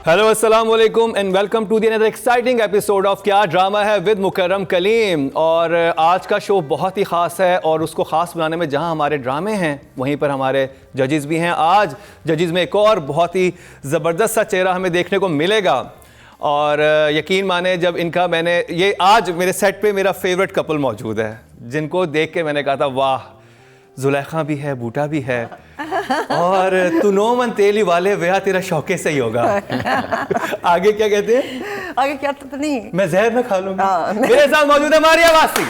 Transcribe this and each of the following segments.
Hello अस्सलाम वालेकुम and welcome to the another exciting episode of क्या ड्रामा है विद मुकर्रम कलीम। और आज का शो बहुत ही ख़ास है और उसको ख़ास बनाने में जहां हमारे ड्रामे हैं वहीं पर हमारे जजेस भी हैं। आज जजेस में एक और बहुत ही ज़बरदस्त सा चेहरा हमें देखने को मिलेगा और यकीन माने जब इनका मैंने ये आज मेरे सेट पे मेरा फेवरेट कपल मौजूद है जिनको देख के मैंने कहा था वाह, जुलेखा भी है, बूटा भी है और तू नो मन तेली वाले वह तेरा शौके से ही होगा। आगे क्या कहते हैं? आगे क्या तो नहीं, मैं जहर में खा लूंगा। मेरे साथ मौजूद है मारिया वासी।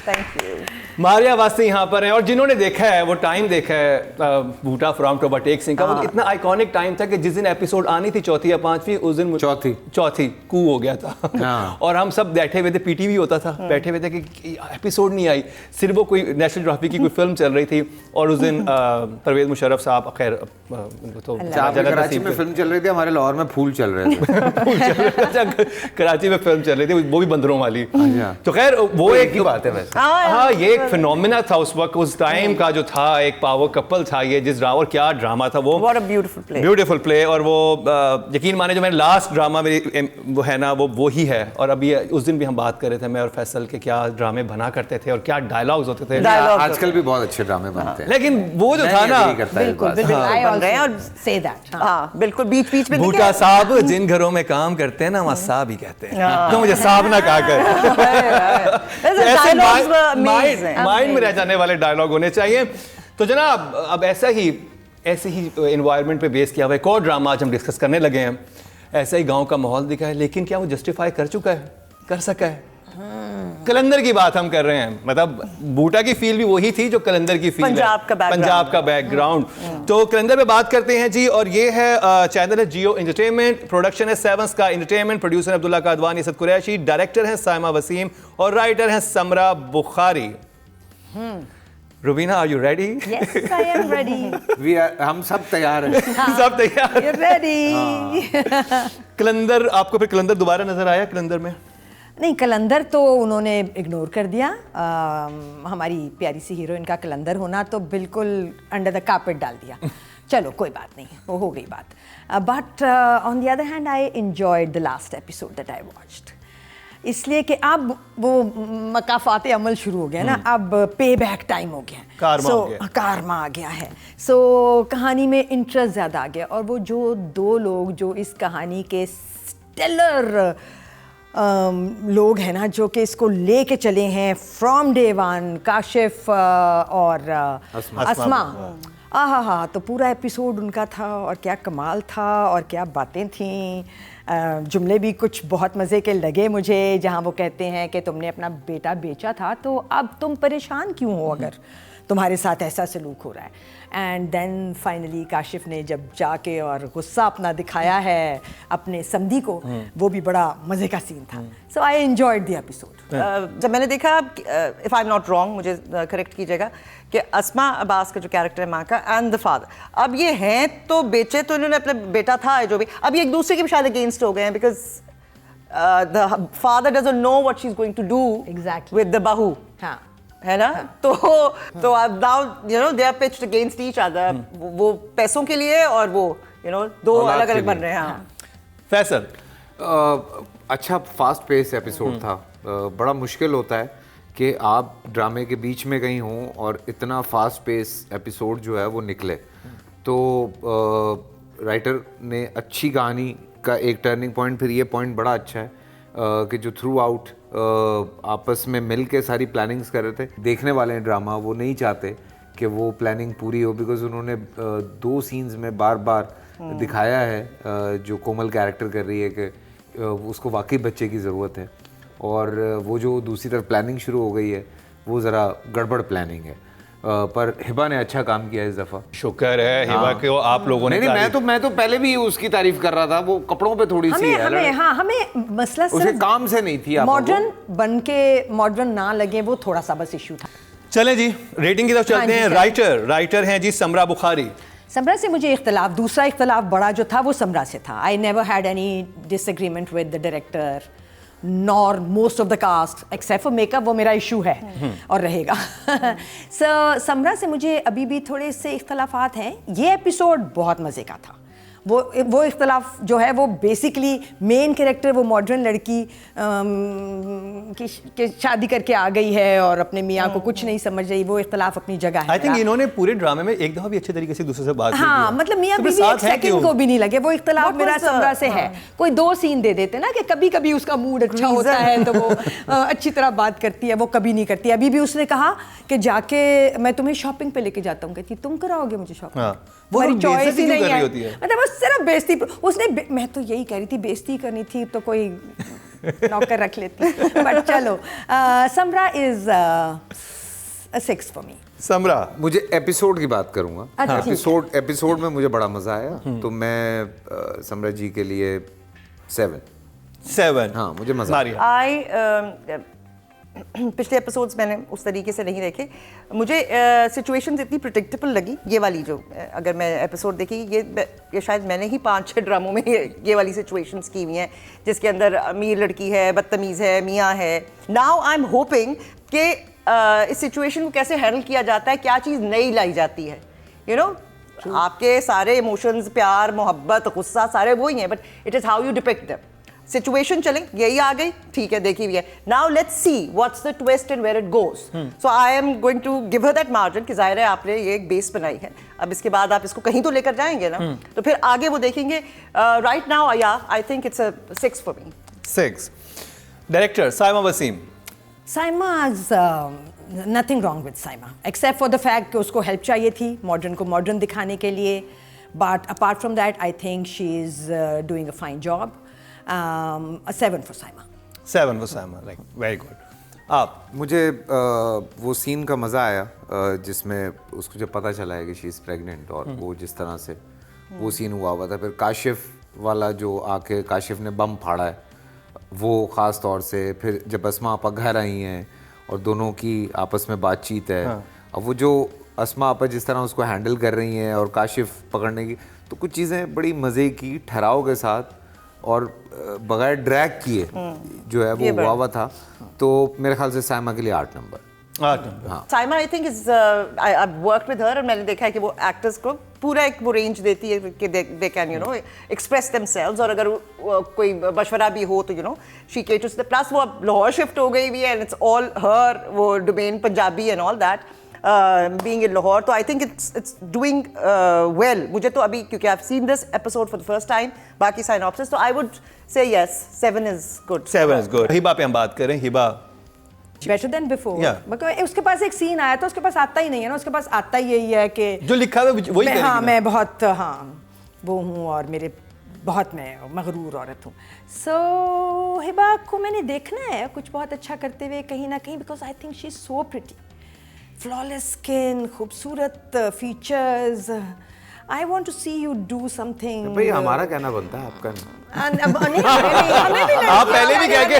Thank you. मारिया वासी यहाँ पर हैं और जिन्होंने देखा है वो टाइम देखा है बूटा फ्रॉम टू टेक सिंह का, वो इतना आइकॉनिक टाइम था कि जिस दिन एपिसोड आनी थी चौथी या पांचवी उस दिन चौथी कू हो गया था। और हम सब बैठे हुए थे, पीटीवी होता था, बैठे हुए थे कि एपिसोड नहीं आई। सिर्फ वो कोई नेशनल ज्योग्राफिक की कोई फिल्म चल रही थी और उस दिन परवेज मुशर्रफ साहब खैर तो कराची में फिल्म चल रही थी, हमारे लाहौर में फूल चल रहे थे। कराची में फिल्म चल रही थी वो भी बंदरों वाली। तो खैर वो एक ही बात है वैसे। हाँ, ये एक फिनोमिना था उस वक्त, उस टाइम का जो था, एक पावर कपल था ये जिस और क्या ड्रामा था वो। What a beautiful play। और वो यकीन माने जो मैंने लास्ट ड्रामा मेरी वो है ना वो ही है। और अभी उस दिन भी हम बात कर रहे थे मैं और फैसल के क्या ड्रामे बना करते थे और क्या डायलॉग्स होते थे। आजकल भी बहुत अच्छे ड्रामे बनते हैं लेकिन वो जो था ना बिल्कुल बन रहे हैं और say that। हाँ बिल्कुल बीच में बूटा साहब जिन घरों में काम करते हैं ना वहाँ साहब ही कहते हैं, तो मुझे साहब ना कहा कर। माइंड में रह जाने वाले डायलॉग होने चाहिए। तो जनाब अब ऐसे ही एनवायरनमेंट पे बेस किया हुआ एक और ड्रामा आज हम डिस्कस करने लगे हैं। ऐसा ही गांव का माहौल दिखा है लेकिन क्या वो जस्टिफाई कर चुका है, कर सका है? कलंदर की बात हम कर रहे हैं। मतलब बूटा की फील भी वही थी जो कलंदर की फील, पंजाब का बैकग्राउंड। तो कलंदर पे बात करते हैं जी। और ये है चैनल है जियो एंटरटेनमेंट, प्रोडक्शन है seven sky entertainment, producer Abdullah Kadwani, Asad Qureshi, director हैं साइमा वसीम और राइटर हैं Samra Bukhari. Rubina, are you ready? Yes, I am ready। हम सब तैयार हैं। सब तैयार। You're ready। कलंदर, आपको फिर कलंदर दोबारा नजर आया? कलंदर में नहीं, कलंदर तो उन्होंने इग्नोर कर दिया। हमारी प्यारी सी हीरोइन का कलंदर होना तो बिल्कुल अंडर द कारपेट डाल दिया। चलो कोई बात नहीं, वो हो गई बात। But on the other hand I enjoyed the last episode that I watched, इसलिए कि अब वो मकाफात अमल शुरू हो गया ना, अब पे बैक टाइम हो गया, कारमा आ गया है। सो कहानी में इंटरेस्ट ज़्यादा आ गया। और वो जो दो लोग जो इस कहानी के स्टेलर लोग हैं ना, जो कि इसको लेके चले हैं फ्रॉम डे वन, काशिफ और अस्मा। हाँ, तो पूरा एपिसोड उनका था और क्या कमाल था और क्या बातें थीं। जुमले भी कुछ बहुत मज़े के लगे मुझे, जहाँ वो कहते हैं कि तुमने अपना बेटा बेचा था तो अब तुम परेशान क्यों हो अगर तुम्हारे साथ ऐसा सलूक हो रहा है। एंड देन फाइनली काशिफ ने जब जाके और गुस्सा अपना दिखाया है अपने समधी को, वो भी बड़ा मज़े का सीन था। सो आई एंजॉयड द एपिसोड। जब मैंने देखा, if I am not wrong, मुझे करेक्ट कीजिएगा, कि अस्मा अब्बास का जो कैरेक्टर है माँ का एंड द फादर, अब ये हैं तो बेचे तो इन्होंने अपना बेटा था जो भी, अब ये एक दूसरे के भी शायद अगेंस्ट हो गए हैं because the father doesn't know what she is going to do with the बहू। हाँ, है ना? तो अब now you know they are pitched against each other, वो पैसों के लिए और वो यू नो दो अलग अलग बन रहे हैं। हाँ। फैसल, अच्छा फास्ट पेस एपिसोड था। बड़ा मुश्किल होता है कि आप ड्रामे के बीच में कहीं हों और इतना फास्ट पेस एपिसोड जो है वो निकले। तो राइटर ने अच्छी कहानी का एक टर्निंग पॉइंट, फिर ये पॉइंट बड़ा अच्छा है कि जो थ्रू आउट आपस में मिल के सारी प्लानिंग्स कर रहे थे। देखने वाले हैं ड्रामा, वो नहीं चाहते कि वो प्लानिंग पूरी हो, बिकॉज उन्होंने दो सीन्स में बार बार दिखाया है जो कोमल कैरेक्टर कर रही है कि उसको वाकई बच्चे की ज़रूरत है। और वो जो दूसरी तरफ प्लानिंग शुरू हो गई है वो ज़रा गड़बड़ प्लानिंग है। पर हिबा ने अच्छा काम किया इस दफ़ा, शुक्र है हिबा के आप लोगों ने। नहीं, मैं तो पहले भी उसकी तारीफ कर रहा था, वो कपड़ों पे थोड़ी सी है। हमें मसला उसे काम से नहीं थी, मॉडर्न बन के मॉडर्न ना लगे, वो थोड़ा सा बस इशू था। चलें जी रेटिंग की तरफ चलते हैं। राइटर हैं जी समरा बुखारी। समरा से मुझे इख्तलाफ, दूसरा इख्तलाफ बड़ा जो था वो समरा से था। I never had any disagreement with the director nor most of the cast except for makeup, वो मेरा इशू है और रहेगा। समरा से मुझे अभी भी थोड़े से इख्तलाफात हैं। ये एपिसोड बहुत मज़े का था वो इख्तलाफ जो है वो बेसिकली मेन कैरेक्टर वो मॉडर्न लड़की की शादी करके आ गई है और अपने मियाँ को कुछ नहीं समझ रही, वो इख्तलाफ अपनी जगह है। आई थिंक इन्होंने पूरे ड्रामे में एक दफा भी अच्छे तरीके से दूसरे से बात नहीं हाँ की। मतलब मियाँ तो बीवी साथ एक हैं सेकंड क्यों? को भी नहीं लगे, वो इख्तलाफ What मेरा was the- समरा से है। कोई 2 सीन दे देते ना कि कभी कभी उसका मूड अच्छा होता है तो वो अच्छी तरह बात करती है, वो कभी नहीं करती। अभी भी उसने कहा कि जाके मैं तुम्हें शॉपिंग पे लेके जाता हूँ, कहती तुम कराओगे मुझे शॉपिंग, हाँ, वो तुम्हारी चॉइस बेइज्जती ही क्यों नहीं कर रही है। होती है? मतलब बस सिर्फ बेइज्जती उसने मैं तो यही कह रही थी बेइज्जती करनी थी तो कोई नौकर रख लेती, बट चलो समरा इज 6 फॉर मी। समरा, मुझे एपिसोड की बात करूंगा। अच्छा, ठीक एपिसोड में मुझे बड़ा मजा आया, तो मैं समरा जी के लिए 7। 7। हाँ, मुझे मजा मारिया। पिछले एपिसोड्स मैंने उस तरीके से नहीं देखे, मुझे सिचुएशंस इतनी प्रिडिक्टेबल लगी। ये वाली जो अगर मैं एपिसोड देखी, ये शायद मैंने ही 5-6 ड्रामों में ये वाली सिचुएशंस की हुई हैं, जिसके अंदर अमीर लड़की है, बदतमीज़ है, मियाँ है। नाउ आई एम होपिंग कि इस सिचुएशन को कैसे हैंडल किया जाता है, क्या चीज़ नई लाई जाती है। यू नो आपके सारे इमोशंस, प्यार, मोहब्बत, गुस्सा सारे वही हैं, but it is how you depict them. Situation चले, यही आ गई, ठीक है, देखी हुई है। Now let's see what's the twist and where it goes. So I am going to give her that margin कि जाहिर है आपने ये एक बेस बनाई है, अब इसके बाद आप इसको कहीं तो लेकर जाएंगे ना, तो फिर आगे वो देखेंगे। राइट नाउ या I think it's a 6 for me. 6। Director Saima Waseem. Saima's nothing wrong with Saima except for the fact कि उसको हेल्प चाहिए थी मॉडर्न को मॉडर्न दिखाने के लिए, but apart from that I think she is doing a fine job. 7 for Saima। 7 for Saima, like very good. आप? मुझे वो सीन का मज़ा आया जिसमें उसको जब पता चला है कि शी इज़ प्रेग्नेंट, और वो जिस तरह से वो सीन हुआ था। फिर काशिफ वाला जो आके काशिफ ने बम फाड़ा है, वो ख़ास तौर से। फिर जब अस्मा आपा घर आई हैं और दोनों की आपस में बातचीत है, अब वो जो अस्मा आपा जिस तरह उसको हैंडल कर रही हैं और काशिफ पकड़ने की, तो कुछ चीज़ें बड़ी मज़े की ठहराव के साथ और बगैर ड्रैग किए जो है वो हुआ था। तो मेरे ख्याल से साइमा के लिए 8 number. 8 number. Saima I think is I work with her, और मैंने देखा है कि वो एक्टर्स को पूरा एक वो रेंज देती है कि they can you know express themselves, और अगर कोई मशवरा भी हो तो you know she caters the. Plus वो अब लाहौर शिफ्ट हो गई हुई है एंड इट्स ऑल हर वो domain Punjabi and all that being in Lahore. तो I think it's doing well. मुझे तो अभी क्योंकि I have seen this episode for the first time, बाकी साइनॉप्सिस, तो I would say yes 7 is good. 7 is good. Hiba पे हम बात करें। Hiba better than before. Yeah. उसके पास एक सीन आया था, उसके पास आता ही नहीं है ना, उसके पास आता ही यही है कि जो लिखा हुआ है वही करेगी हाँ ना। मैं बहुत वो हूँ और मेरे बहुत मैं मगरूर औरत हूँ। सो हिबा को मैंने देखना है कुछ बहुत अच्छा करते हुए कहीं ना कहीं, because I think she is so pretty, flawless skin, खूबसूरत features. I want to see you do something. भाई हमारा कहना बनता है, आपका नहीं। आप पहले भी कह के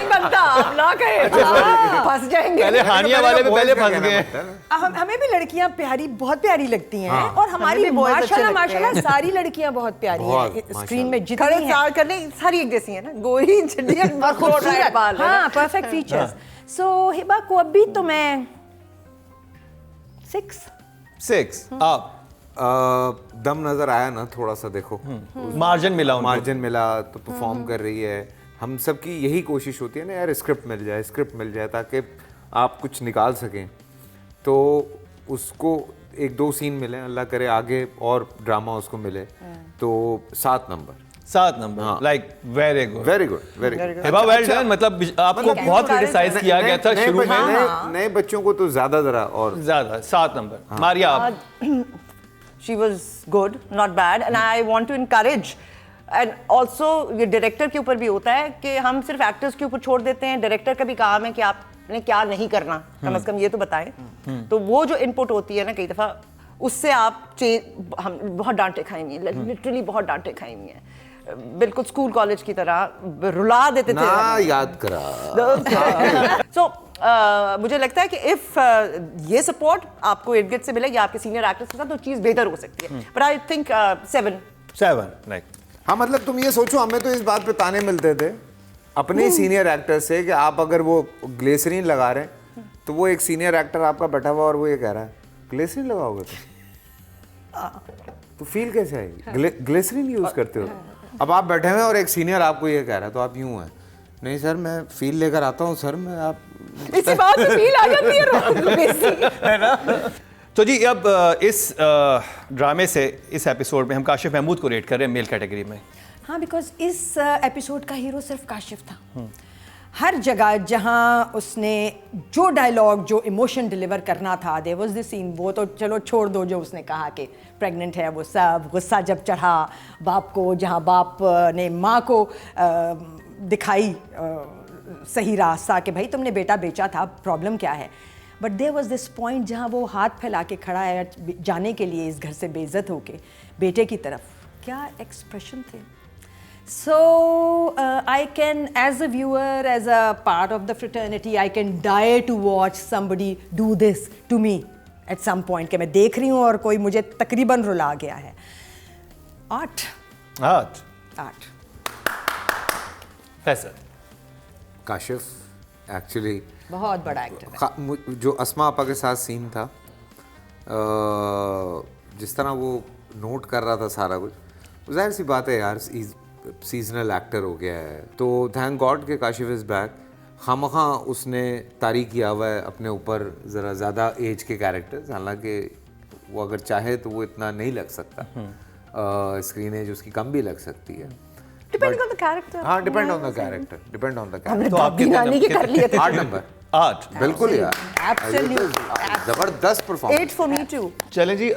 फंस जाएंगे। पहले हानिया वाले पे पहले फंस गए। हमें भी लड़कियां प्यारी बहुत प्यारी लगती हैं, हाँ। और हमारी हमें भी बहुत अच्छे माशाल्लाह लगते हैं। माशाल्लाह सारी लड़कियां बहुत प्यारी बहुत, हैं स्क्रीन में खड़े जितनी हैं। चार करने सारी एक जैसी है ना, गोरी चिड़िया और खूबसूरत, हाँ परफेक्ट फीचर्स। सो हिबा को अभी तो मैं 6। 6। आप? दम नज़र आया ना थोड़ा सा, देखो मार्जिन मिला उनको। मार्जिन मिला तो परफॉर्म कर रही है। हम सबकी यही कोशिश होती है ना यार, स्क्रिप्ट मिल जाए ताकि आप कुछ निकाल सकें। तो उसको 1-2 सीन मिले, अल्लाह करे आगे और ड्रामा उसको मिले, तो 7 number. 7 number, like very good. Very good, very good. Hiba well done. मतलब आपको बहुत क्रिटिसाइज किया गया था शुरू में, नए बच्चों को तो ज़्यादा ज़रा और ज्यादा। 7 नंबर। मारिया आप? she was good, not bad, and I want to encourage, and also ये डायरेक्टर के ऊपर भी होता है कि हम सिर्फ एक्टर्स के ऊपर छोड़ देते हैं। डायरेक्टर का भी काम है कि आपने क्या नहीं करना, कम से कम ये तो बताएं। तो वो जो इनपुट होती है ना, कई दफ़ा उससे आप हम बहुत डांटे खाई हुई हैं, लिटरली बहुत डांटे खाई हुई हैं, बिल्कुल स्कूल कॉलेज की तरह रुला देते थे ना याद करा। सो मुझे लगता है कि इफ ये सपोर्ट आपको इर्द गिर्द से मिले या आपके सीनियर एक्टर्स के साथ, तो चीज़ बेहतर हो सकती है। But I think 7। 7, लाइक। हाँ मतलब तुम ये सोचो, हमें तो इस बात पे ताने मिलते थे अपने सीनियर एक्टर से कि आप अगर वो ग्लिसरीन लगा रहे हैं, तो वो एक सीनियर एक्टर आपका बैठा हुआ और वो ये कह रहा है ग्लिसरीन लगाओगे तो फील कैसे आएगी? ग्लिसरीन यूज करते हो? अब आप बैठे हुए और एक सीनियर आपको ये कह रहा है तो आप यूं हैं, नहीं सर मैं फील लेकर आता हूँ सर, मैं आप इसी बात में फील आ जाती है है ना? तो जी अब इस ड्रामे से इस एपिसोड में हम काशिफ महमूद को रेट कर रहे हैं मेल कैटेगरी में। हाँ, बिकॉज इस एपिसोड का हीरो सिर्फ काशिफ था। हर जगह जहाँ उसने जो डायलॉग जो इमोशन डिलीवर करना था, देयर वाज दिस सीन, वो तो चलो छोड़ दो जो उसने कहा कि प्रेग्नेंट है, वो सब गुस्सा जब चढ़ा बाप को, जहाँ बाप ने माँ को दिखाई सही रास्ता कि भाई तुमने बेटा बेचा था, प्रॉब्लम क्या है। But there was this point जहाँ वो हाथ फैला के खड़ा है जाने के लिए इस घर से बेइज्जत होके बेटे की तरफ, क्या एक्सप्रेशन थे। So I can, as a viewer, as a part of the fraternity, I can die to watch somebody do this to me at some point कि मैं देख रही हूँ और कोई मुझे तकरीबन रुला गया है। 8 फैसल। काशिफ एक्चुअली बहुत बड़ा एक्टर है। जो अस्मा आपा के साथ सीन था, जिस तरह वो नोट कर रहा था सारा कुछ, जाहिर सी बात है यार, सीजनल एक्टर हो गया है, तो थैंक गॉड के काशिफ इज़ बैक। खामखा उसने तारी किया हुआ है अपने ऊपर ज़रा ज़्यादा एज के कैरेक्टर्स, हालांकि वो अगर चाहे तो वो इतना नहीं लग सकता, स्क्रीन एज उसकी कम भी लग सकती है। Depend on the character. हाँ, depend on the character, depend on the character. तो आप कितने नानी के कर लिए थे। 8 नंबर। 8 बिल्कुल यार, Absolutely. जबरदस्त परफॉर्मेंस। 8 for me too. चलें जी,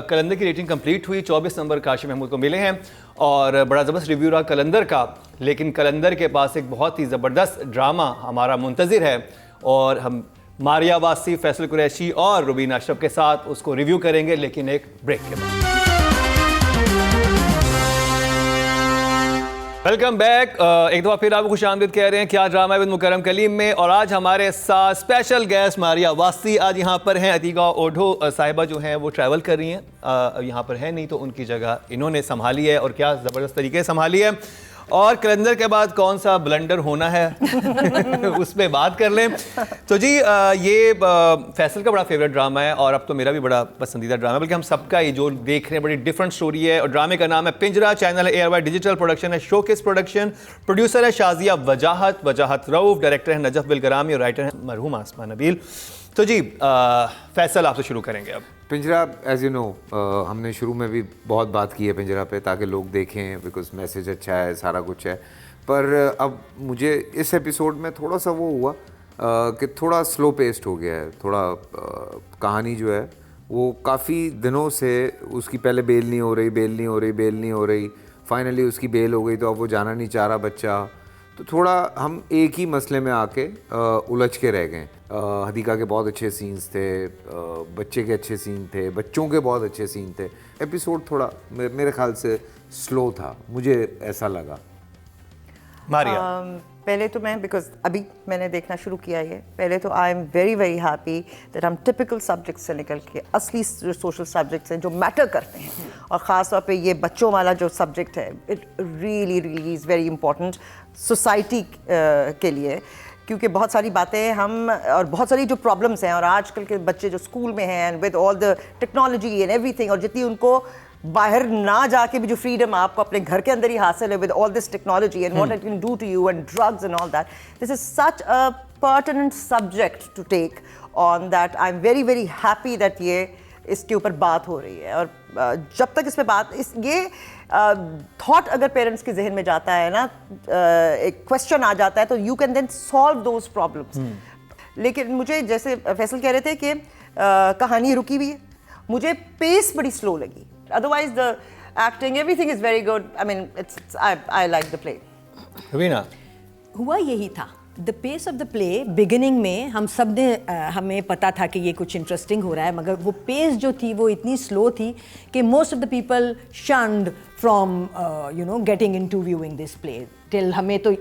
कलंदर की रेटिंग कंप्लीट हुई। 24 नंबर काशिफ महमूद को मिले हैं और बड़ा ज़बरदस्त रिव्यू रहा कलंदर का, लेकिन कलंदर के पास एक बहुत ही ज़बरदस्त ड्रामा हमारा मुंतज़िर है और हम मारिया वासी, फैसल कुरैशी और रुबीना अशरफ के साथ उसको रिव्यू करेंगे, लेकिन एक ब्रेक के बाद। Welcome back. एक दफ़ा फिर आपको खुशामदीद कह रहे हैं क्या ड्रामा विद मुकरम कलीम में, और आज हमारे साथ स्पेशल गेस्ट मारिया वासी आज यहाँ पर हैं। अतीका ओढो साहिबा जो हैं वो ट्रैवल कर रही हैं, यहाँ पर हैं नहीं, तो उनकी जगह इन्होंने संभाली है और क्या ज़बरदस्त तरीके से संभाली है। और कलंदर के बाद कौन सा ब्लंडर होना है उस पर बात कर लें। तो जी ये फैसल का बड़ा फेवरेट ड्रामा है और अब तो मेरा भी बड़ा पसंदीदा ड्रामा है, बल्कि हम सबका ये जो देख रहे हैं बड़ी डिफरेंट स्टोरी है। और ड्रामे का नाम है पिंजरा, चैनल ARY डिजिटल, प्रोडक्शन है शोकेस प्रोडक्शन, प्रोड्यूसर है शाजिया वजाहत रऊफ, डायरेक्टर है नजफ बिलगरामी और राइटर है मरहूम आसमा नबील। तो जी फैसल आपसे शुरू करेंगे अब। पिंजरा, एज यू नो, हमने शुरू में भी बहुत बात की है पिंजरा पे, ताकि लोग देखें, बिकॉज मैसेज अच्छा है, सारा कुछ है। पर अब मुझे इस एपिसोड में थोड़ा सा वो हुआ कि थोड़ा स्लो पेस्ड हो गया है, थोड़ा कहानी जो है वो काफ़ी दिनों से उसकी पहले बेल नहीं हो रही, फाइनली उसकी बेल हो गई तो अब वो जाना नहीं चाह रहा बच्चा, तो थोड़ा हम एक ही मसले में आके उलझ के रह गए। हदीका के बहुत अच्छे सीन्स थे, बच्चे के अच्छे सीन थे, बच्चों के बहुत अच्छे सीन थे। एपिसोड थोड़ा मेरे ख्याल से स्लो था, मुझे ऐसा लगा। मारिया पहले तो मैं, बिकॉज अभी मैंने देखना शुरू किया है, पहले तो आई am very very happy that हम टिपिकल सब्जेक्ट से निकल के असली जो सोशल सब्जेक्ट्स हैं जो मैटर करते हैं, और ख़ास तौर पे ये बच्चों वाला जो सब्जेक्ट है, it really really is very important society के लिए, क्योंकि बहुत सारी बातें हम और बहुत सारी जो प्रॉब्लम्स हैं, और आजकल के बच्चे जो स्कूल में हैं with all the technology and everything, और जितनी उनको बाहर ना जाके भी जो फ्रीडम आपको अपने घर के अंदर ही हासिल है with all this technology and what it can do to you and drugs and all that, this is such a pertinent subject to take on that. I am very very happy that ये इसके ऊपर बात हो रही है, और जब तक इस पे बात ये थॉट अगर पेरेंट्स के जहन में जाता है ना, एक क्वेश्चन आ जाता है, तो you can then solve those problems. लेकिन मुझे जैसे फैसल कह रहे थे कि कहानी रुकी हुई है, मुझे पेस बड़ी स्लो लगी, otherwise the acting everything is very good. I mean I like the play. Rubina, हुआ यही था, the pace of the play beginning में हम सब ने हमें पता था कि ये कुछ इंटरेस्टिंग हो रहा है, मगर वो पेस जो थी वो इतनी स्लो थी कि most of the people shunned from getting into viewing this play till हमें तो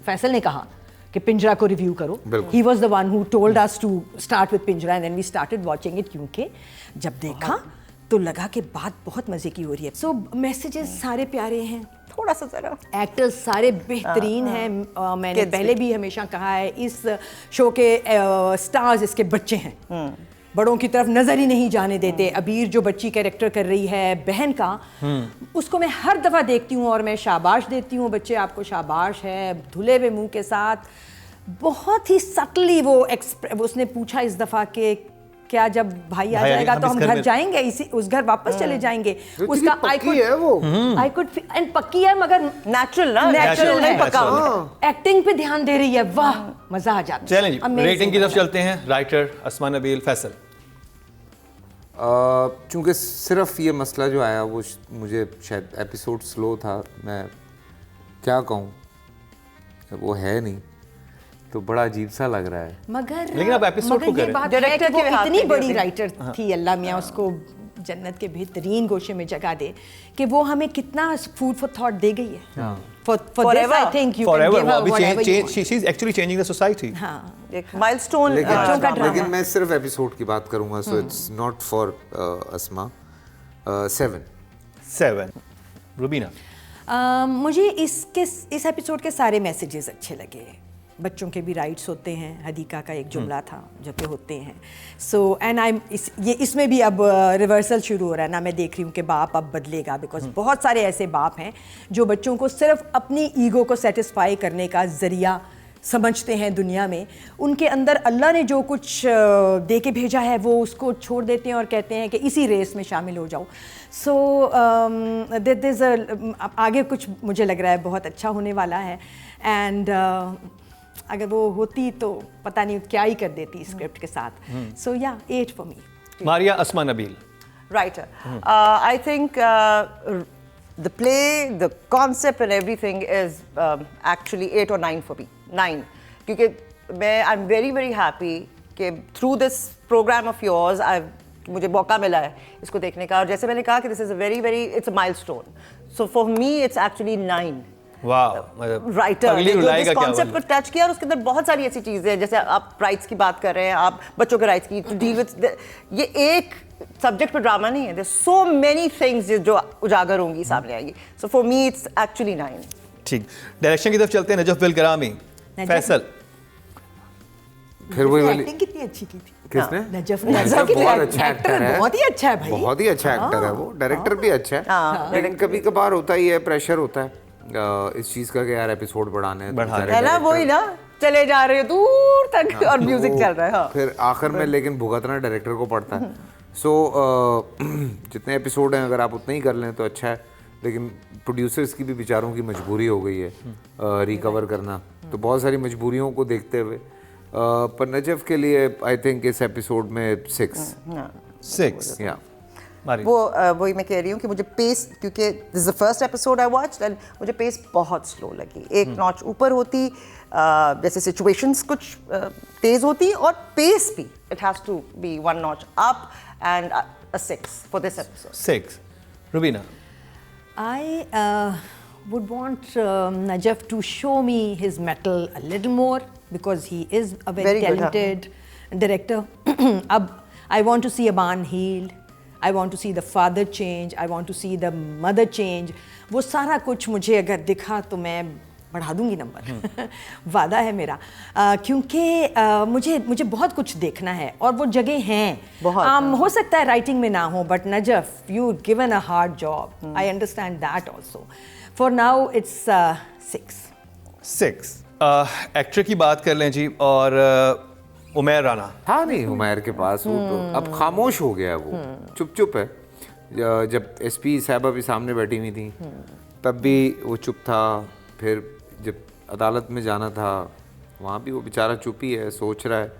फैसल ने कहा कि पिंजरा को रिव्यू करो। He was the one who told us to start with Pinjra and then we started watching it, क्योंकि जब देखा तो लगा कि बात बहुत मजे की हो रही है। सो मैसेजेस सारे प्यारे हैं, थोड़ा सा जरा एक्टर्स सारे बेहतरीन हैं। मैंने पहले भी हमेशा कहा है इस शो के स्टार्स इसके बच्चे हैं, बड़ों की तरफ नज़र ही नहीं जाने देते। अबीर जो बच्ची कैरेक्टर कर रही है बहन का, उसको मैं हर दफ़ा देखती हूँ और मैं शाबाश देती हूँ, बच्चे आपको शाबाश है, धुले हुए मुंह के साथ। बहुत ही सटली वो उसने पूछा इस दफ़ा के क्या जब भाई आ जाएगा तो हम घर जाएंगे, इसी उस घर वापस चले जाएंगे। उसका पक्की है वो, आई कुड एंड पक्की है मगर नेचुरल है, पक्का एक्टिंग पे ध्यान दे रही है, वाह मजा आ जाता है। चलें जी, रेटिंग की तरफ चलते हैं। राइटर अस्मा नबील, फैसल। चूंकि सिर्फ ये मसला जो आया वो मुझे शायद एपिसोड स्लो था, मैं क्या कहूँ, वो है नहीं तो बड़ा अजीब सा लग रहा है। मगर लेकिन आप एपिसोड को ये करें। बात है कि वो हाथ इतनी में बड़ी भी राइटर थी, अल्लाह मियाँ उसको जन्नत के बेहतरीन गोशे में जगह दे, कि वो हमें कितना फूड फॉर थॉट दे गई है। For this, I think you can Forever, give her वो अभी whatever you want. she's actually changing the society. हाँ, एक माइलस्टोन लेकिन मैं सिर्फ एपिसोड की बात करूंगा, सो इट्स नॉट फॉर अस्मा। 7 रुबीना। मुझे इस एपिसोड के सारे मैसेजेस अच्छे लगे। बच्चों के भी राइट्स होते हैं, हदीका का एक जुमला था जो कि होते हैं। सो एंड इसमें भी अब रिवर्सल शुरू हो रहा है ना, मैं देख रही हूँ कि बाप अब बदलेगा, बिकॉज बहुत सारे ऐसे बाप हैं जो बच्चों को सिर्फ अपनी ईगो को सेटिस्फाई करने का ज़रिया समझते हैं दुनिया में। उनके अंदर अल्लाह ने जो कुछ दे के भेजा है वो उसको छोड़ देते हैं और कहते हैं कि इसी रेस में शामिल हो जाओ। सो आगे कुछ मुझे लग रहा है बहुत अच्छा होने वाला है। एंड अगर वो होती तो पता नहीं क्या ही कर देती स्क्रिप्ट के साथ। सो या 8 for me. Maria Asma Nabeel. writer. I think the play, the concept and everything is actually 8 or 9 for me. 9. क्योंकि I'm very very happy कि through this program of yours मुझे मौका मिला है इसको देखने का, और जैसे मैंने कहा कि this is a very very it's a milestone. So for me it's actually 9. Writer ने जो जिस कॉन्सेप्ट को टच किया और उसके अंदर बहुत सारी ऐसी चीजें हैं, जैसे आप राइट्स की बात कर रहे हैं, आप बच्चों के राइट्स की, टू डील विद ये एक सब्जेक्ट पर ड्रामा नहीं है, देयर सो मेनी थिंग्स जो उजागर होंगी, सामने आएंगी। So for me it's actually 9। ठीक, डायरेक्शन की तरफ चलते हैं। Najaf Bilgrami. फिर वही वाली एक्टिंग कितनी अच्छी की थी किसने? नजफ बहुत अच्छा एक्टर है, बहुत ही अच्छा है भाई, बहुत ही अच्छा एक्टर है वो, डायरेक्टर भी अच्छा है। लेकिन कभी कभार होता ही है, प्रेशर होता है इस चीज का कि यार एपिसोड बढ़ाने है ना, वही ना, चले जा रहे हो दूर तक और म्यूजिक चल रहा है, फिर आखिर में लेकिन भुगतना डायरेक्टर को पड़ता है। सो जितने एपिसोड हैं अगर आप उतने ही कर लें तो अच्छा है, लेकिन प्रोड्यूसर्स की भी बेचारों की मजबूरी हो गई है रिकवर करना, तो बहुत सारी मजबूरियों को देखते हुए पर नजफ के लिए आई थिंक इस एपिसोड में 6 या वो वही मैं कह रही हूँ कि मुझे पेस, क्योंकि this is the first episode I watched and मुझे पेस बहुत स्लो लगी। एक नॉच ऊपर होती, जैसे सिचुएशंस कुछ तेज होती, और पेस भी it has to be 1 notch up, and a 6 for this episode. 6 Rubina. I would want Najaf to show me his mettle a little more because he is a very talented director. अब I want to see Aban healed. I want to see the father change. I want to see the mother change. वो सारा कुछ मुझे अगर दिखा तो मैं बढ़ा दूंगी नंबर। वादा है मेरा, क्योंकि मुझे बहुत कुछ देखना है और वो जगह हैं। हो सकता है राइटिंग में ना हो, but Najaf you given a hard job, I understand that also. For now it's 6। Actor की बात कर लें जी, और उमैर राना। हाँ नहीं, उमैर के पास वो तो अब खामोश हो गया, वो चुप चुप है। जब एसपी साहबा भी सामने बैठी हुई थी तब भी वो चुप था, फिर जब अदालत में जाना था वहाँ भी वो बेचारा चुप ही है, सोच रहा है,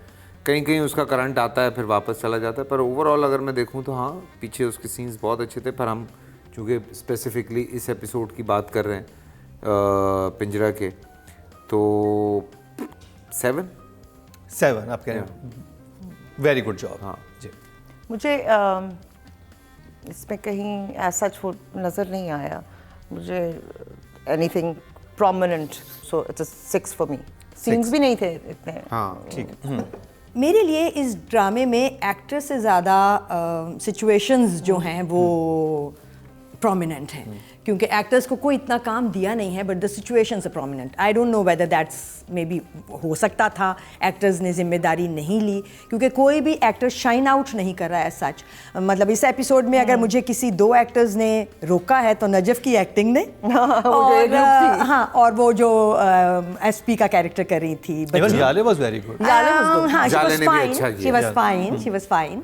कहीं कहीं उसका करंट आता है फिर वापस चला जाता है। पर ओवरऑल अगर मैं देखूँ तो हाँ, पीछे उसके सीन्स बहुत अच्छे थे। पर हम चूँकि स्पेसिफिकली इस एपिसोड की बात कर रहे हैं पिंजरा के, तो 7 आप कह रहे हैं। Very good job. हाँ जी, मुझे इसमें कहीं ऐसा नज़र नहीं आया मुझे anything prominent, so it's a 6 for me. Scenes भी नहीं थे इतने। हाँ ठीक। मेरे लिए इस ड्रामे में एक्टर से ज़्यादा सिचुएशंस जो हैं वो प्रोमिनेंट हैं, क्योंकि एक्टर्स को कोई इतना काम दिया नहीं है, but the situations are prominent. I don't know whether that's maybe हो सकता था एक्टर्स ने जिम्मेदारी नहीं ली, क्योंकि कोई भी एक्टर शाइन आउट नहीं कर रहा है सच। मतलब इस एपिसोड में अगर मुझे किसी 2 एक्टर्स ने रोका है तो नजफ की एक्टिंग ने और हाँ, और वो जो एसपी का कैरेक्टर कर रही थी Even Jale was very good. हाँ, she जाले was ने भी fine, अच्छा she किया। was fine, she was fine.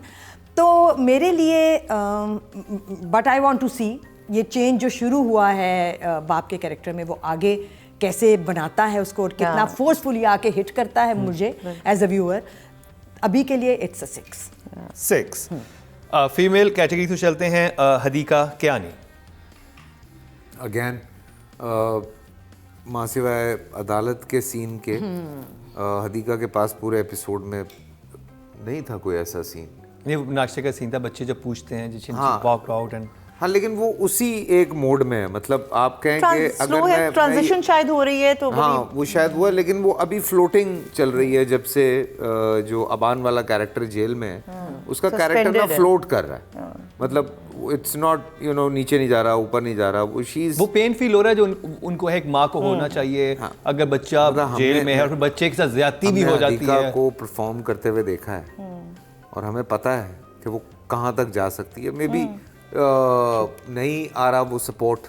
तो मेरे लिए बट आई वांट टू सी ये चेंज जो शुरू हुआ है बाप के कैरेक्टर में, वो आगे कैसे बनाता है उसको और कितना फोर्सफुली आके हिट करता है मुझे एज अ व्यूअर। अभी के लिए इट्स अ 6। फीमेल कैटेगरी से चलते हैं, हदीका कियानी। अगेन माँ सिवाय अदालत के सीन के हदीका के पास पूरे एपिसोड में नहीं था कोई ऐसा सीन। ये नाश्ते का सीन था, बच्चे जब पूछते हैं जिस हाँ। वॉक आउट एंड हाँ, लेकिन वो उसी एक मोड में है। मतलब आप कहें कि स्लो है, ट्रांजिशन शायद हो रही है तो हाँ वो शायद वो है, लेकिन वो अभी फ्लोटिंग चल रही है जब से जो अबान वाला कैरेक्टर जेल में है उसका कैरेक्टर ना फ्लोट कर रहा है। मतलब इट्स नॉट यू नो नीचे नहीं जा रहा, ऊपर नहीं जा रहा, वो पेन फील हो रहा है जो उनको है, एक माँ को होना चाहिए। अगर बच्चा जेल में है और फिर बच्चे के साथ ज्यादती भी हो जाती है। को परफॉर्म करते हुए देखा है और हमें पता है कि वो कहाँ तक जा सकती है। मे बी नहीं आ रहा वो सपोर्ट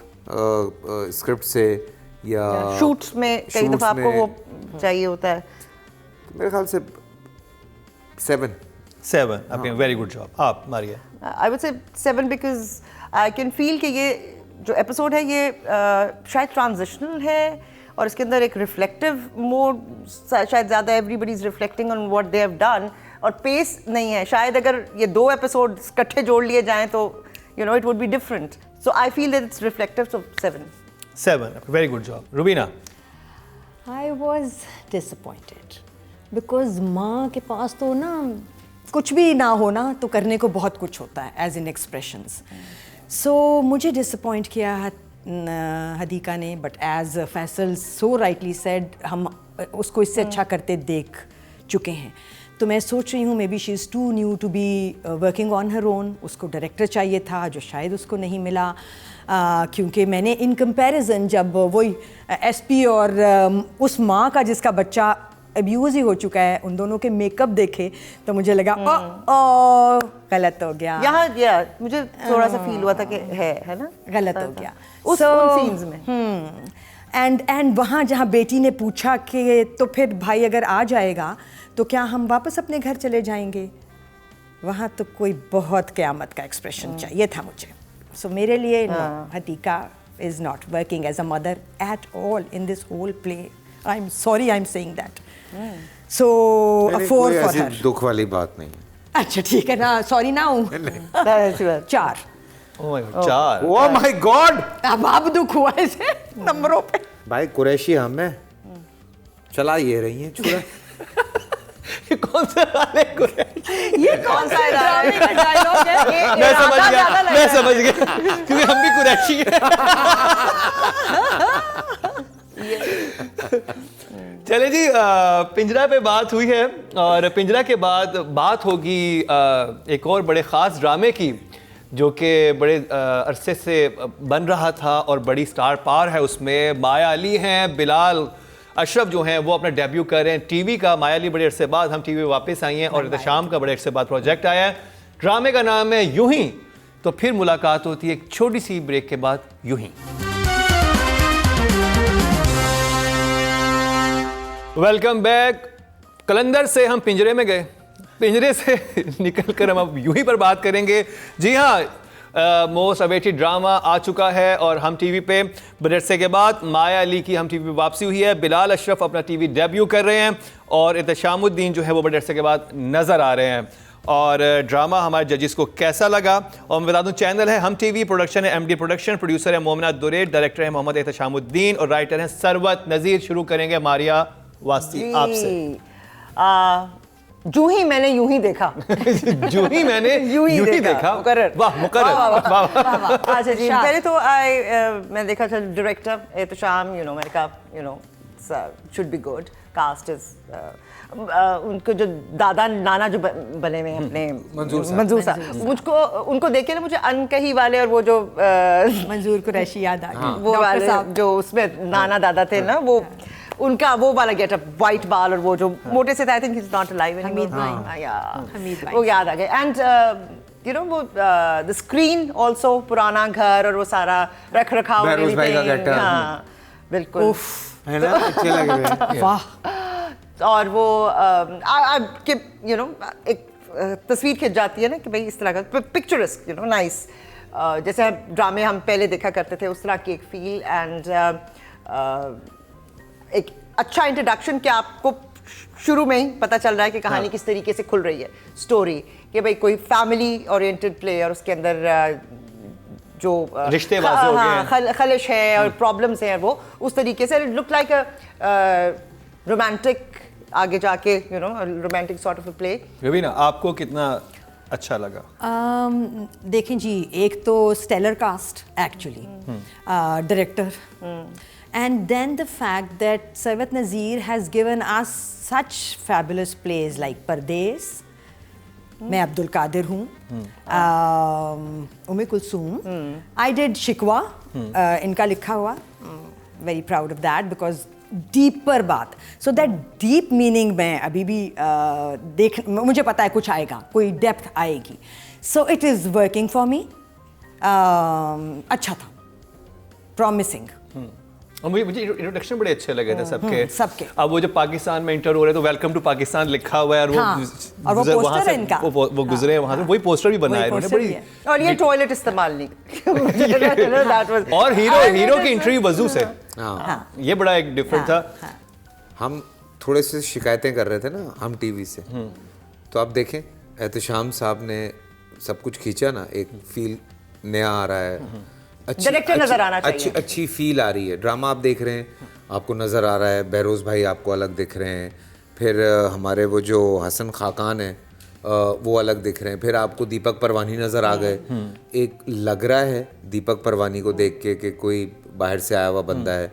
स्क्रिप्ट से या शूट्स में कई दफा आपको वो चाहिए होता है। मेरे ख्याल से 7। आपने वेरी गुड जॉब। आप मारिया? आई वुड से 7 बिकॉज आई कैन फील कि ये जो एपिसोड है ये शायद ट्रांजिशनल है और इसके अंदर एक रिफ्लेक्टिव मोड शायद ज़्यादा, everybody is reflecting on what they have done, और पेस नहीं है। शायद अगर ये 2 एपिसोड इकट्ठे जोड़ लिए जाएं तो you know it would be different, so I feel that it's reflective, so 7. Very good job. Rubina? I was disappointed because माँ के पास तो ना कुछ भी ना होना तो करने को बहुत कुछ होता है as in expressions. So मुझे disappoint किया हदीका ने, but as Faisal so rightly said, हम उसको इससे अच्छा करते देख चुके हैं। तो मैं सोच रही हूँ maybe she is too new to be working on her own. उसको डायरेक्टर चाहिए था जो शायद उसको नहीं मिला, क्योंकि मैंने इन कंपैरिजन जब वही एसपी और उस माँ का जिसका बच्चा अब्यूज़ ही हो चुका है, उन दोनों के मेकअप देखे तो मुझे लगा गलत हो गया। यहाँ मुझे थोड़ा सा फील हुआ था कि है ना गलत हो गया उन सीन्स में। एंड वहाँ जहाँ बेटी ने पूछा कि तो फिर भाई अगर आ जाएगा तो क्या हम वापस अपने घर चले जाएंगे, वहाँ तो कोई बहुत क़यामत का एक्सप्रेशन चाहिए था मुझे। सो मेरे लिए Hadiqa is not working as a mother at all in this whole play. I am sorry, I am saying that. So a 4 for her. दुख वाली बात नहीं है। अच्छा ठीक है ना, सॉरी ना हूँ। 4। ओह माय गॉड, अब दुख हुआ इसे नंबरों पे। भाई कुरैशी हमें चला ये रही है छुरा। ये कौन सा वाले ये कौन सा ड्रामे का डायलॉग है? मैं समझ गया क्योंकि हम भी कुरैशी हैं। चले जी, पिंजरा पे बात हुई है और पिंजरा के बाद बात होगी एक और बड़े ख़ास ड्रामे की जो कि बड़े अरसे से बन रहा था और बड़ी स्टार पावर है उसमें। माया अली हैं, बिलाल अशरफ जो हैं वो अपना डेब्यू कर रहे हैं टीवी का। माया अली बड़े अरसे बाद हम टीवी में वापस आई हैं और एहतशाम का बड़े अरसे बाद प्रोजेक्ट आया है। ड्रामे का नाम है यूं ही। तो फिर मुलाकात होती है एक छोटी सी ब्रेक के बाद। यूं ही वेलकम बैक। कलंदर से हम पिंजरे में गए, पिंजरे से निकल कर हम अब यूं ही पर बात करेंगे। जी हाँ, मोस्ट अवेटेड ड्रामा आ चुका है और हम टीवी पे बड़े अरसे के बाद माया अली की हम टीवी पे वापसी हुई है। बिलाल अशरफ अपना टीवी डेब्यू कर रहे हैं और एहतशामुद्दीन जो है वो बड़े अरसे के बाद नज़र आ रहे हैं। और ड्रामा हमारे जजेस को कैसा लगा, और मैं बता दूं चैनल है हम टीवी, प्रोडक्शन है एमडी प्रोडक्शन, प्रोड्यूसर है मोमिना दुरेर, डायरेक्टर है मोहम्मद एहतशामुद्दीन और राइटर हैं सरवत नज़ीर। शुरू करेंगे मारिया वास्ती आपसे। जो ही मैंने यूं ही देखा। जो ही मैंने यूं ही देखा। मुकर्रर। वाह मुकर्रर। अच्छा जी, पहले तो मैं देखा था डायरेक्टर एहतशाम, मैंने कहा should be good. Cast is उनको जो दादा नाना जो बने हुए हैं अपने मंजूर साहब, मुझको उनको देखे ना मुझे अनकही वाले और वो जो मंजूर कुरैशी याद आ गई, वो वाले जो उसमें नाना दादा थे ना, वो उनका वो वाला गेटअप, वाइट बाल और वो जो मोटे से थे, I think he is not alive anymore. Hamid भाई वो याद आ गए। एंड यू नो वो द स्क्रीन आल्सो, पुराना घर और वो सारा रख रखाव, बहरोज भाई का getup। हाँ बिल्कुल है ना, अच्छे लगे हुए। वाह। और वो कि यू नो एक तस्वीर खिंच जाती है ना कि भाई इस तरह का पिक्चरस्क, यू नो, नाइस, जैसे ड्रामे हम पहले देखा करते थे उस तरह की एक फील। एंड एक अच्छा इंट्रोडक्शन कि आपको शुरू में ही पता चल रहा है कि कहानी किस तरीके से खुल रही है, स्टोरी, कि भाई कोई फैमिली ओरिएंटेड प्ले और उसके अंदर जो रिश्ते वाज़े हो गए हैं, खलिश है और प्रॉब्लम्स हैं, वो उस तरीके से लुक लाइक अ रोमांटिक, आगे जाके you know romantic sort of a play. Raveena, आपको कितना अच्छा लगा? देखें जी, एक तो stellar cast actually, director, and then the fact that Sarwat Nazir has given us such fabulous plays like Pardes, मैं अब्दुल कादिर हूँ, उम्मे कुलसूम, I did शिकवा, इनका लिखा हुआ, very proud of that because deeper बात, सो दैट डीप मीनिंग में अभी भी देख, मुझे पता है कुछ आएगा, कोई डेप्थ आएगी, so it is working for me. अच्छा था, प्रॉमिसिंग। और मुझे इंट्रोडक्शन बड़े अच्छे लगे थे सबके। अब वो जो पाकिस्तान में इंटर हो रहे तो वेलकम टू पाकिस्तान लिखा हुआ है, और वो पोस्टर है इनका, वो गुजरे वहां से, वही पोस्टर भी बनाया उन्होंने, बड़ी। और ये टॉयलेट इस्तेमाल नहीं और हीरो की इंटरव्यू वजू से, ये बड़ा एक डिफरेंट था। हम थोड़े से शिकायतें कर रहे थे ना हम टीवी से, तो आप देखें एहतशाम साहब ने सब कुछ खींचा ना, एक फील नया आ रहा है, डायरेक्टर नजर आना चाहिए, अच्छी फील आ रही है। ड्रामा आप देख रहे हैं, आपको नज़र आ रहा है, बहरोज भाई आपको अलग दिख रहे हैं, फिर हमारे वो जो हसन खाकान है वो अलग दिख रहे हैं, फिर आपको दीपक परवानी नज़र आ गए। एक लग रहा है दीपक परवानी को देख के कि कोई बाहर से आया हुआ बंदा है।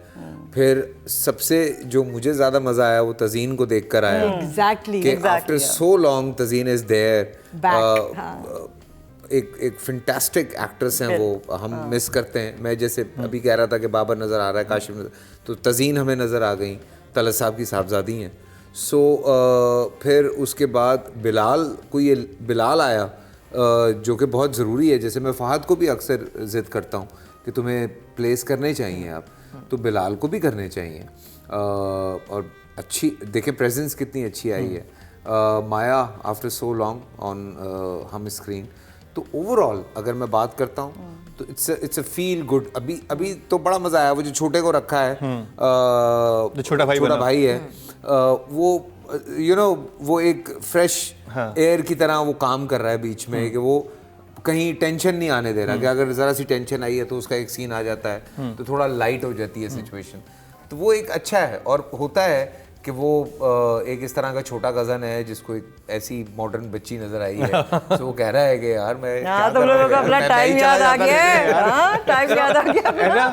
फिर सबसे जो मुझे ज़्यादा मज़ा आया वो तज़ीन को देख कर आया, exactly, after so long Tazeen is there. एक फैंटास्टिक एक्ट्रेस हैं वो, हम मिस करते हैं। मैं जैसे अभी कह रहा था कि बाबर नज़र आ रहा है, काशिफ नज़र, तो तज़ीन हमें नज़र आ गई, तलत साहब की साहबजादी हैं। सो फिर उसके बाद बिलाल, कोई ये बिलाल आया जो कि बहुत ज़रूरी है। जैसे मैं फ़हद को भी अक्सर ज़िद करता हूँ कि तुम्हें प्लेस करने चाहिए आप, तो बिलाल को भी करने चाहिए। और अच्छी देखें प्रेजेंस कितनी अच्छी आई है, माया आफ्टर सो लॉन्ग ऑन हम स्क्रीन। तो ओवरऑल अगर मैं बात करता हूँ तो इट्स अ फील गुड। अभी तो बड़ा मज़ा आया, वो जो छोटे को रखा है, जो छोटा भाई है, वो यू नो वो एक फ्रेश एयर की तरह वो काम कर रहा है बीच में, कि वो कहीं टेंशन नहीं आने दे रहा, कि अगर ज़रा सी टेंशन आई है तो उसका एक सीन आ जाता है तो थोड़ा लाइट हो जाती है सिचुएशन। तो वो एक अच्छा है। और होता है कि वो एक इस तरह का छोटा कज़न है जिसको एक ऐसी मॉडर्न बच्ची नजर आई है, तो वो कह रहा है कि यार मैं तुम लोगों को अपना टाइम याद आ गया, टाइम याद आ गया है ना,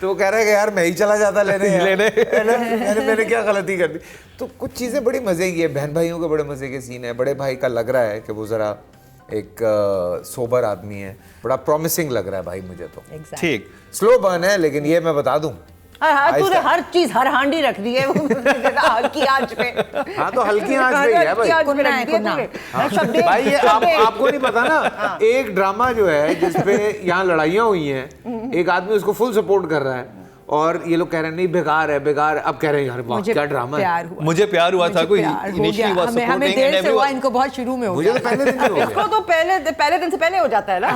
तो वो कह रहा है कि यार मैं ही चला जाता लेने मैंने क्या गलती कर दी। तो कुछ चीज़ें बड़ी मज़े की है, बहन भाइयों के बड़े मज़े के सीन है। बड़े भाई का लग रहा है कि वो ज़रा एक सोबर आदमी है, बड़ा प्रॉमिसिंग लग रहा है भाई मुझे तो। ठीक, स्लो बर्न है, लेकिन ये मैं बता दूं, तूने हर चीज हर हांडी रख दी है हल्की आंच पे। हाँ तो हल्की आंच पे ही है भाई। भाई ये आपको नहीं पता ना, एक ड्रामा जो है जिसपे यहाँ लड़ाइयाँ हुई हैं, एक आदमी उसको फुल सपोर्ट कर रहा है और ये लोग कह रहे हैं नहीं बेकार है बेकार है। अब कह रहे हैं यार वाह क्या ड्रामा है, मुझे प्यार हुआ था, कोई इनिशियली वाज सपोर्टिंग, हमें देर से हुआ, इनको बहुत शुरू में हो मुझे तो पहले दिन से हो गया। इसको तो पहले दिन से पहले हो जाता है ना।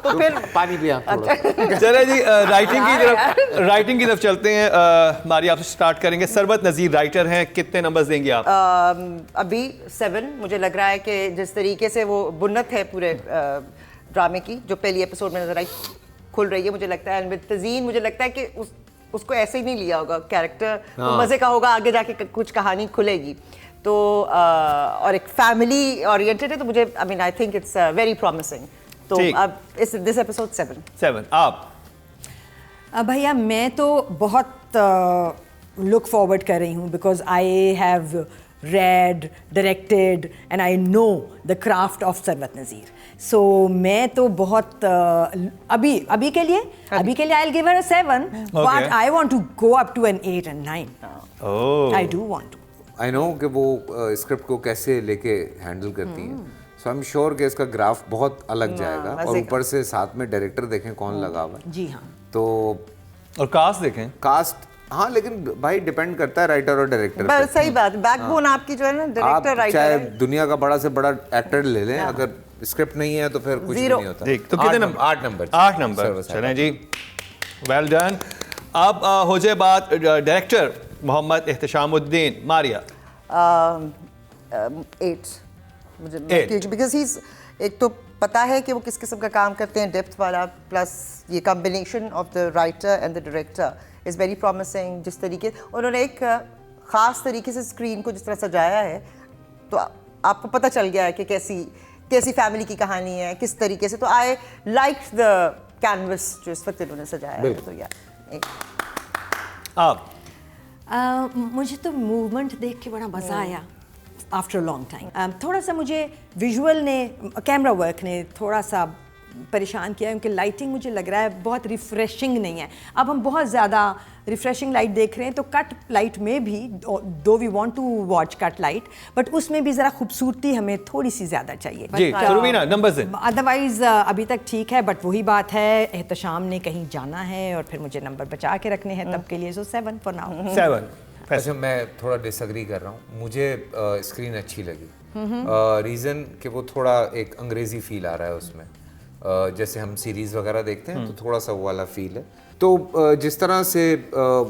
तो फिर पानी पिया थोड़ा। चले जी राइटिंग की तरफ चलते हैं। मारी आपसे स्टार्ट करेंगे। सरवत नज़ीर राइटर हैं, कितने नंबर्स देंगे आप? अभी 7। मुझे लग रहा है कि जिस तरीके से वो बुन्नत है पूरे ड्रामे की जो पहली एपिसोड में नजर आई खुल रही है, मुझे लगता है तज़ीन, मुझे लगता है कि उसको ऐसे ही नहीं लिया होगा कैरेक्टर, तो मज़े का होगा, आगे जाके कुछ कहानी खुलेगी। तो और एक फैमिली ओरिएंटेड है, तो मुझे I mean I think it's very promising. तो अब दिस एपिसोड 7। आप? भैया मैं तो बहुत लुक फॉरवर्ड कर रही हूँ because I have read, directed and I know the craft of Sarwat Nazir. So मैं तो बहुत अभी के लिए I'll give her a 7 but I want to go up to an 8 and 9. Oh. I do want to. I know कि वो script को कैसे लेके हैंडल करती हैं, सो आई एम श्योर कि इसका ग्राफ बहुत अलग जाएगा, और ऊपर से साथ में डायरेक्टर देखें कौन लगा हुआ है. जी हाँ. तो और कास्ट देखें, कास्ट, हाँ, लेकिन भाई डिपेंड करता है राइटर और डायरेक्टर पे. सही बात, बैकबोन आपकी जो है ना, डायरेक्टर राइटर चाहे है. दुनिया का बड़ा से बड़ा एक्टर ले लें, अगर स्क्रिप्ट नहीं है तो फिर कुछ भी नहीं होता. ठीक, तो कितने नंबर? 8 नंबर. चलें जी, वेल डन. अब हो जाए बात डायरेक्टर मोहम्मद एहतशामुद्दीन मारिया. 8 मुझे, बिकॉज ही एक तो पता है कि वो किस किस्म का काम करते हैं, डेप्थ वाला, प्लस ये combination of the writer and the director is very promising. जिस तरीके उन्होंने एक ख़ास तरीके से स्क्रीन को जिस तरह सजाया है, तो आपको पता चल गया है कि कैसी फैमिली की कहानी है, किस तरीके से. तो आई लाइक द कैनवस जो इस वक्त इन्होंने सजाया है. तो यार आप मुझे तो मूवमेंट देख के बड़ा मज़ा आया आफ्टर अ लॉन्ग टाइम. थोड़ा सा मुझे विजुअल ने, कैमरा वर्क ने थोड़ा सा परेशान किया, क्योंकि लाइटिंग मुझे लग रहा है बहुत रिफ़्रेशिंग नहीं है. अब हम बहुत ज़्यादा रिफ़्रेशिंग लाइट देख रहे हैं, तो कट लाइट में भी, though we want to watch cut light, but उसमें भी ज़रा खूबसूरती हमें थोड़ी सी ज़्यादा चाहिए. जी, रुबीना नंबर से. अदरवाइज अभी तक ठीक है, बट वही बात है, एहतशाम ने कहीं जाना है और फिर मुझे नंबर बचा के रखने हैं तब के लिए. सो 7 फॉर नाउ. 7. अच्छा, मैं थोड़ा डिसएग्री कर रहा हूँ. मुझे स्क्रीन अच्छी लगी. रीज़न कि वो थोड़ा एक अंग्रेज़ी फील आ रहा है उसमें. जैसे हम सीरीज़ वगैरह देखते हैं तो थोड़ा सा वो वाला फील है. तो जिस तरह से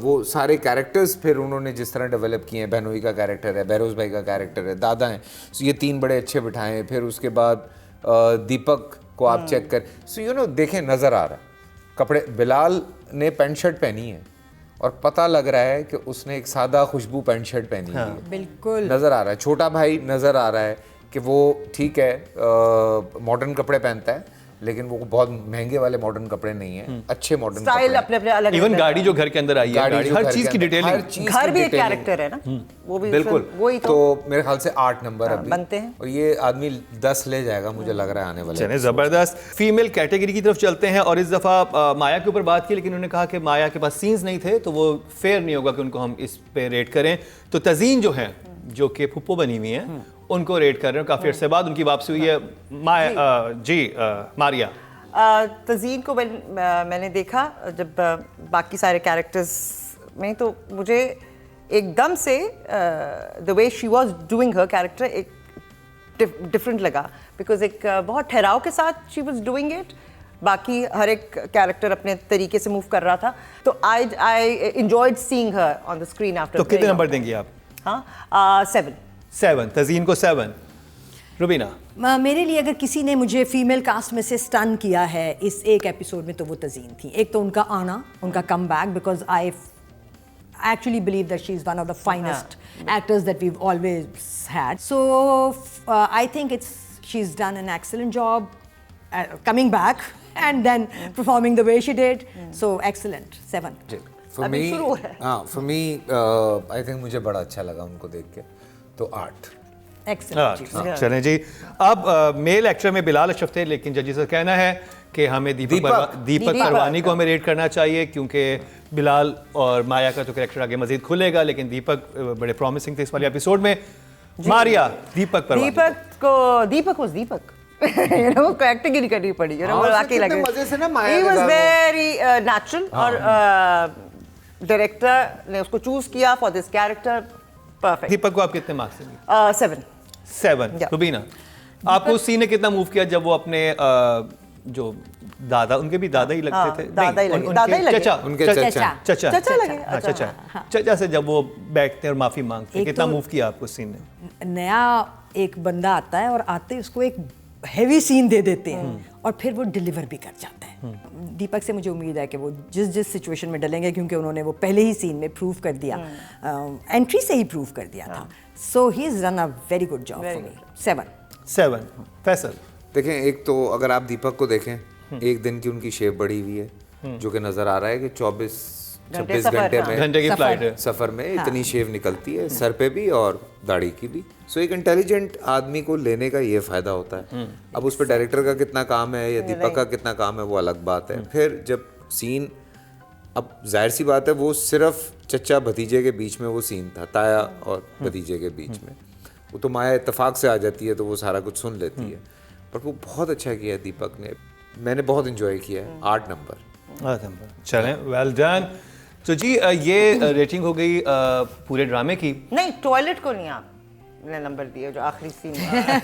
वो सारे कैरेक्टर्स फिर उन्होंने जिस तरह डेवलप किए हैं, बहनोई का कैरेक्टर है, बहरोज़ भाई का कैरेक्टर है, दादा हैं, सो ये 3 बड़े अच्छे बिठाए हैं. फिर उसके बाद दीपक को आप चेक कर, सो यू नो, देखें, नज़र आ रहा है कपड़े. बिलाल ने पैंट शर्ट पहनी है और पता लग रहा है कि उसने एक सादा खुशबू पैंट शर्ट पहनी है. बिल्कुल नज़र आ रहा है. छोटा भाई नज़र आ रहा है कि वो ठीक है, मॉडर्न कपड़े पहनता है, लेकिन वो बहुत महंगे वाले मॉडर्न कपड़े नहीं है, अच्छे मॉडर्न स्टाइल अपने अपने अलग. इवन गाड़ी जो घर के अंदर आई है, गाड़ी हर चीज की डिटेलिंग, घर भी एक कैरेक्टर है ना, वो भी बिल्कुल. वही तो मेरे ख्याल से 8 नंबर अभी बनते हैं, और ये आदमी 10 ले जाएगा, मुझे लग रहा है आने वाले. चले, जबरदस्त. फीमेल कैटेगरी की तरफ चलते हैं, और इस दफ़ा माया के ऊपर बात की, लेकिन उन्होंने कहा कि माया के पास सीन्स नहीं थे, तो वो फेयर नहीं होगा कि उनको हम इस पे रेट करें. तो तज़ीन जो है, जो कि फुप्पो बनी हुई हैं, उनको रेट कर रहे हैं. काफ़ी अर्से बाद उनकी वापसी हुई है. मारिया. तज़ीन को मैंने देखा जब बाकी सारे कैरेक्टर्स में, तो मुझे एकदम से the way she was doing her character एक डिफरेंट लगा, बिकॉज एक बहुत ठहराव के साथ शी वाज डूइंग इट. बाकी हर एक कैरेक्टर अपने तरीके से मूव कर रहा था. तो I enjoyed seeing her on the screen after. तो कितने नंबर देंगी आप? हाँ, 7. तज़ीन को 7. रुबीना. मेरे लिए अगर किसी ने मुझे फीमेल कास्ट में से स्टन किया है इस एक एपिसोड में, तो वो तज़ीन थी. एक तो उनका आना, उनका come back, because I actually believe that she is one of the finest actors that we've always had. So I think she's done an excellent job coming back and then performing the way she did. So excellent. 7. For me, I think मुझे बड़ा अच्छा लगा उनको देख के, तो 8. Excellent. चलें जी. अब मेल एक्टर में बिलाल अशरफ थे, लेकिन जजेस का कहना है कि हमें दीपक परवानी को हमें रेट करना चाहिए, क्योंकि बिलाल और माया का तो कैरेक्टर आगे मजीद खुलेगा, लेकिन दीपक बड़े प्रॉमिसिंग थे इस वाले एपिसोड में. मारिया. दीपक परवानी. दीपक was दीपक. You know, उसको एक्टिंग ही नहीं करनी पड़ी. You know, वो आके लगे. मजे से ना माया. He was very natural, और डायरेक्टर ने उसको चूज किया फॉर दिस कैरेक्टर. परफेक्ट. दीपक को आप कितने मार्क्स देंगे? 7. रुबीना, आपको उस सीन ने कितना मूव किया जब वो अपने जो दादा, उनके भी दादा ही लगते थे, चचा से जब वो बैठते हैं और माफी मांगते हैं, कितना मूव किया आपको उस सीन ने? नया एक बंदा आता है और आते उसको एक हेवी सीन दे देते हैं और फिर वो डिलीवर भी कर जाता है. दीपक से मुझे उम्मीद है कि वो जिस सिचुएशन में डलेंगे, क्योंकि उन्होंने वो पहले ही सीन में प्रूव कर दिया, एंट्री से ही प्रूव कर दिया था. So he is done a very good job for me. 7. Faisal. देखें, एक तो अगर आप दीपक को देखें, एक दिन की उनकी शेप बढ़ी हुई है, जो कि नज़र आ रहा है कि 24 26 सफर, घंटे हाँ। में घंटे की सफर। फ्लाइट है। सफर में इतनी शेव निकलती है, सर पे भी और दाढ़ी की भी। सो एक इंटेलिजेंट आदमी को लेने का ये फायदा होता है। अब उस पर डायरेक्टर का कितना काम है या दीपक का कितना काम है वो अलग बात है। फिर जब सीन, अब जाहिर सी बात है वो सिर्फ चचा भतीजे के बीच में वो सीन था, ताया और भतीजे के बीच में, वो तो माया इत्तेफाक से आ जाती है तो वो सारा कुछ सुन लेती है। पर वो बहुत अच्छा किया है दीपक ने, मैंने बहुत इंजॉय किया है। 8 नंबर। चलें, वेल डन। तो जी ये रेटिंग हो गई पूरे ड्रामे की। नहीं, टॉयलेट को नहीं आपने नंबर दिया जो आखिरी सीन है।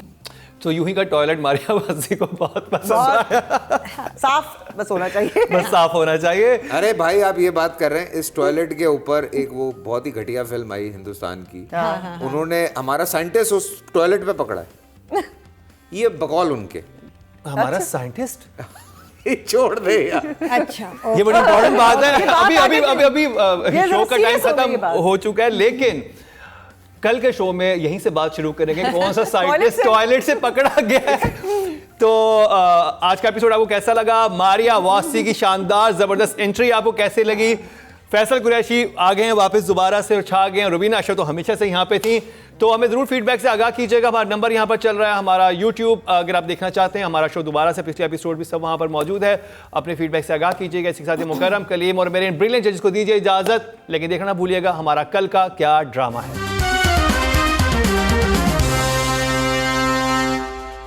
तो यूं ही का टॉयलेट मारिया वासी को बहुत पसंद आया। साफ बस होना चाहिए। बस साफ होना चाहिए। अरे भाई आप ये बात कर रहे हैं, इस टॉयलेट के ऊपर एक वो बहुत ही घटिया फिल्म आई हिंदुस्तान की, उन्होंने हमारा साइंटिस्ट उस टॉयलेट पे पकड़ा है। ये बकौल उनके। हमारा साइंटिस्ट छोड़ दे यार। अच्छा ये बड़ी इंपॉर्टेंट बात है। ये बात अभी आगे अभी अभी ये अभी शो जरा का टाइम serious हो गई ये खत्म बात। हो चुका है, लेकिन कल के शो में यहीं से बात शुरू करेंगे कौन सा साइंटिस्ट से- टॉयलेट से पकड़ा गया है। तो आज का एपिसोड आपको कैसा लगा? मारिया वासी की शानदार जबरदस्त एंट्री आपको कैसे लगी? फैसल कुरैशी आ गए हैं वापस दोबारा से और छा गए हैं। रुबीना अशरफ तो हमेशा से यहाँ पे थी। तो हमें जरूर फीडबैक से आगाह कीजिएगा। हमारा नंबर यहाँ पर चल रहा है, हमारा यूट्यूब अगर आप देखना चाहते हैं, हमारा शो दोबारा से पिछले एपिसोड भी सब वहाँ पर मौजूद है। अपने फीडबैक से आगाह कीजिएगा। इसी के साथ ही मुकर्रम, कलीम और मेरे इन ब्रिलियंट जजेस को दीजिए इजाजत, लेकिन देखना भूलिएगा हमारा कल का क्या ड्रामा है।